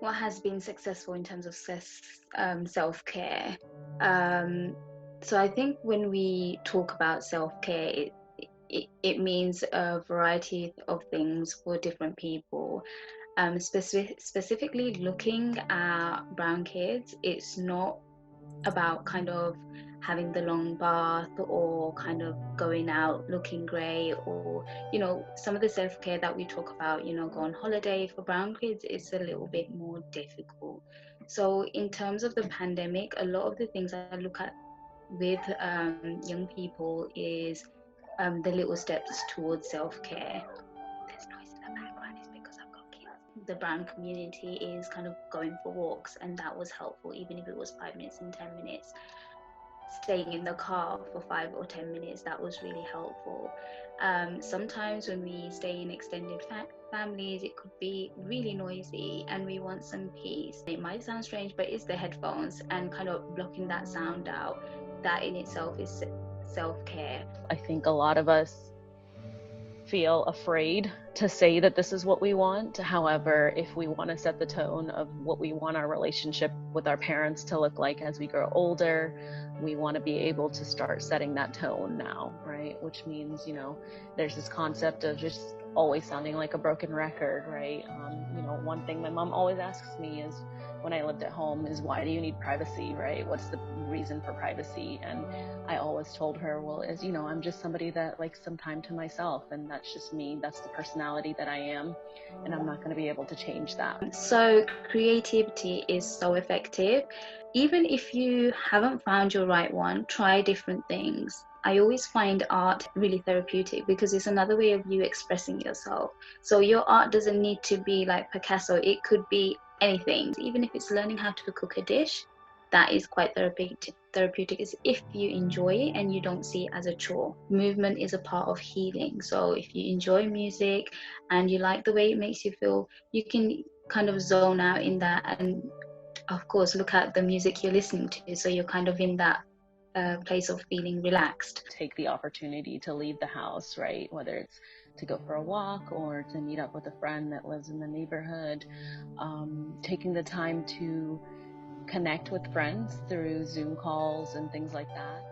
What has been successful in terms of self-care? Um, so I think when we talk about self-care, it means a variety of things for different people. Specifically looking at brown kids, it's not about kind of having the long bath or kind of going out looking great, or some of the self-care that we talk about, go on holiday. For brown kids it's a little bit more difficult. So in terms of the pandemic, a lot of the things I look at with young people is the little steps towards self-care. There's noise in the background, it's because I've got kids. The brown community is kind of going for walks, and that was helpful, even if it was 5 minutes and 10 minutes. Staying in the car for 5 or 10 minutes, that was really helpful. Sometimes when we stay in extended families, it could be really noisy and we want some peace. It might sound strange, but it's the headphones and kind of blocking that sound out. That in itself is self-care. I think a lot of us feel afraid to say that this is what we want. However, if we want to set the tone of what we want our relationship with our parents to look like as we grow older, we want to be able to start setting that tone now, right? Which means, there's this concept of just always sounding like a broken record, right? One thing my mom always asks me is, when I lived at home, is why do you need privacy, right? What's the reason for privacy? And I always told her, well, as you know, I'm just somebody that likes some time to myself, and that's just me. That's the personality that I am, and I'm not going to be able to change that. So creativity is so effective. Even if you haven't found your right one, try different things. I always find art really therapeutic because it's another way of you expressing yourself. So your art doesn't need to be like Picasso, it could be anything. Even if it's learning how to cook a dish, that is quite therapeutic is if you enjoy it and you don't see it as a chore. Movement is a part of healing. So if you enjoy music and you like the way it makes you feel, you can kind of zone out in that, and of course look at the music you're listening to, so you're kind of in that place of feeling relaxed. Take the opportunity to leave the house, right? Whether it's to go for a walk or to meet up with a friend that lives in the neighborhood. Taking the time to connect with friends through Zoom calls and things like that.